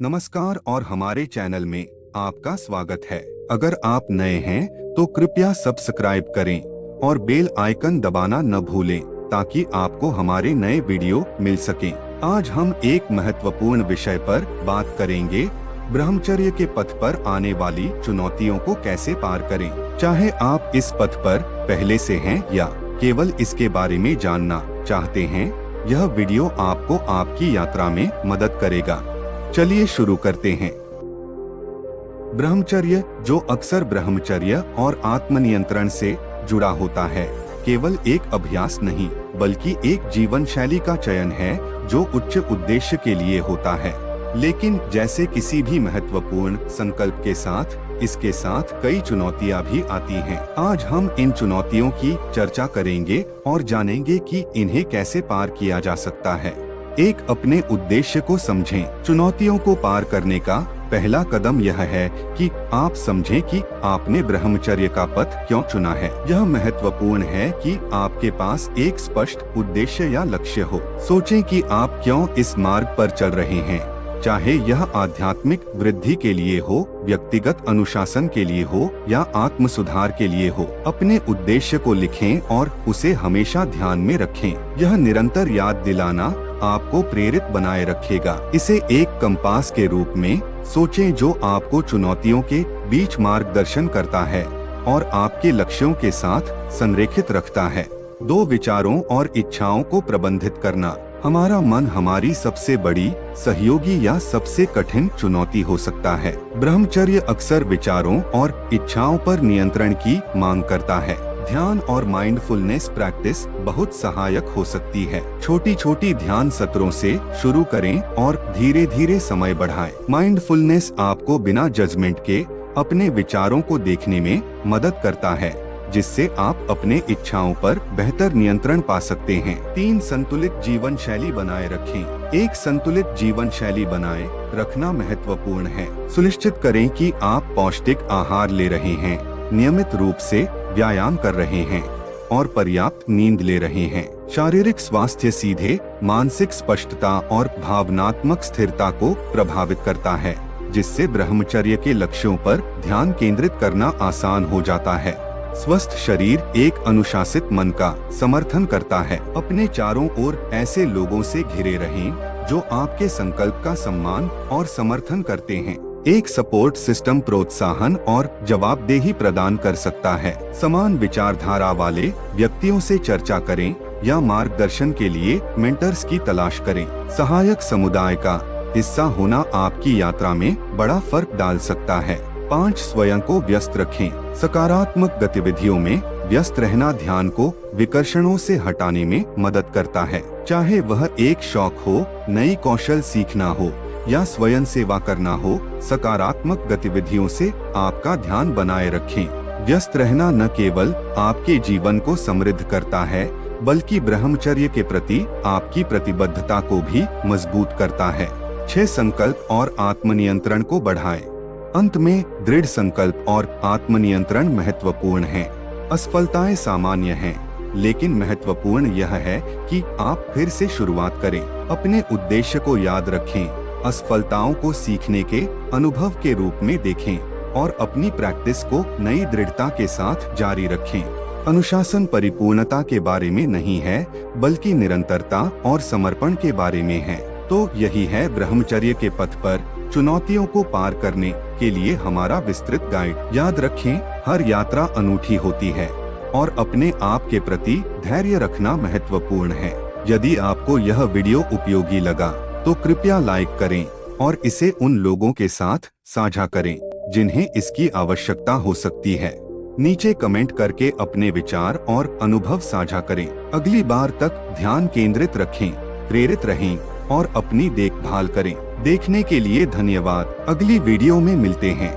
नमस्कार और हमारे चैनल में आपका स्वागत है। अगर आप नए हैं तो कृपया सब्सक्राइब करें और बेल आइकन दबाना न भूलें ताकि आपको हमारे नए वीडियो मिल सकें। आज हम एक महत्वपूर्ण विषय पर बात करेंगे, ब्रह्मचर्य के पथ पर आने वाली चुनौतियों को कैसे पार करें। चाहे आप इस पथ पर पहले से हैं या केवल इसके बारे में जानना चाहते हैं, यह वीडियो आपको आपकी यात्रा में मदद करेगा। चलिए शुरू करते हैं। ब्रह्मचर्य, जो अक्सर ब्रह्मचर्य और आत्मनियंत्रण से जुड़ा होता है, केवल एक अभ्यास नहीं बल्कि एक जीवन शैली का चयन है जो उच्च उद्देश्य के लिए होता है। लेकिन जैसे किसी भी महत्वपूर्ण संकल्प के साथ इसके साथ कई चुनौतियां भी आती हैं। आज हम इन चुनौतियों की चर्चा करेंगे और जानेंगे कि इन्हें कैसे पार किया जा सकता है। एक, अपने उद्देश्य को समझें। चुनौतियों को पार करने का पहला कदम यह है कि आप समझें कि आपने ब्रह्मचर्य का पथ क्यों चुना है। यह महत्वपूर्ण है कि आपके पास एक स्पष्ट उद्देश्य या लक्ष्य हो। सोचें कि आप क्यों इस मार्ग पर चल रहे हैं, चाहे यह आध्यात्मिक वृद्धि के लिए हो, व्यक्तिगत अनुशासन के लिए हो या आत्म सुधार के लिए हो। अपने उद्देश्य को लिखें और उसे हमेशा ध्यान में रखें। यह निरंतर याद दिलाना आपको प्रेरित बनाए रखेगा। इसे एक कंपास के रूप में सोचें जो आपको चुनौतियों के बीच मार्गदर्शन करता है और आपके लक्ष्यों के साथ संरेखित रखता है। 2, विचारों और इच्छाओं को प्रबंधित करना। हमारा मन हमारी सबसे बड़ी सहयोगी या सबसे कठिन चुनौती हो सकता है। ब्रह्मचर्य अक्सर विचारों और इच्छाओं पर नियंत्रण की मांग करता है। ध्यान और माइंडफुलनेस प्रैक्टिस बहुत सहायक हो सकती है। छोटी छोटी ध्यान सत्रों से शुरू करें और धीरे धीरे समय बढ़ाएं। माइंडफुलनेस आपको बिना जजमेंट के अपने विचारों को देखने में मदद करता है, जिससे आप अपने इच्छाओं पर बेहतर नियंत्रण पा सकते हैं। 3, संतुलित जीवन शैली बनाए रखें। एक संतुलित जीवन शैली बनाए रखना महत्वपूर्ण है। सुनिश्चित करें कि आप पौष्टिक आहार ले रहे हैं, नियमित रूप से व्यायाम कर रहे हैं और पर्याप्त नींद ले रहे हैं। शारीरिक स्वास्थ्य सीधे मानसिक स्पष्टता और भावनात्मक स्थिरता को प्रभावित करता है, जिससे ब्रह्मचर्य के लक्ष्यों पर ध्यान केंद्रित करना आसान हो जाता है। स्वस्थ शरीर एक अनुशासित मन का समर्थन करता है। अपने चारों ओर ऐसे लोगों से घिरे रहें जो आपके संकल्प का सम्मान और समर्थन करते हैं। एक सपोर्ट सिस्टम प्रोत्साहन और जवाबदेही प्रदान कर सकता है। समान विचारधारा वाले व्यक्तियों से चर्चा करें या मार्गदर्शन के लिए मेंटर्स की तलाश करें। सहायक समुदाय का हिस्सा होना आपकी यात्रा में बड़ा फर्क डाल सकता है। 5, स्वयं को व्यस्त रखें। सकारात्मक गतिविधियों में व्यस्त रहना ध्यान को विकर्षणों से हटाने में मदद करता है। चाहे वह एक शौक हो, नई कौशल सीखना हो या स्वयं सेवा करना हो, सकारात्मक गतिविधियों से आपका ध्यान बनाए रखें। व्यस्त रहना न केवल आपके जीवन को समृद्ध करता है बल्कि ब्रह्मचर्य के प्रति आपकी प्रतिबद्धता को भी मजबूत करता है। 6, संकल्प और आत्मनियंत्रण को बढ़ाएं। अंत में दृढ़ संकल्प और आत्मनियंत्रण महत्वपूर्ण हैं। असफलताएं सामान्य हैं, लेकिन महत्वपूर्ण यह है कि आप फिर से शुरुआत करें। अपने उद्देश्य को याद रखें, असफलताओं को सीखने के अनुभव के रूप में देखें और अपनी प्रैक्टिस को नई दृढ़ता के साथ जारी रखें। अनुशासन परिपूर्णता के बारे में नहीं है बल्कि निरंतरता और समर्पण के बारे में है। तो यही है ब्रह्मचर्य के पथ पर चुनौतियों को पार करने के लिए हमारा विस्तृत गाइड। याद रखें, हर यात्रा अनूठी होती है और अपने आप के प्रति धैर्य रखना महत्वपूर्ण है। यदि आपको यह वीडियो उपयोगी लगा तो कृपया लाइक करें और इसे उन लोगों के साथ साझा करें जिन्हें इसकी आवश्यकता हो सकती है। नीचे कमेंट करके अपने विचार और अनुभव साझा करें। अगली बार तक ध्यान केंद्रित रखें, प्रेरित रहें और अपनी देखभाल करें। देखने के लिए धन्यवाद। अगली वीडियो में मिलते हैं।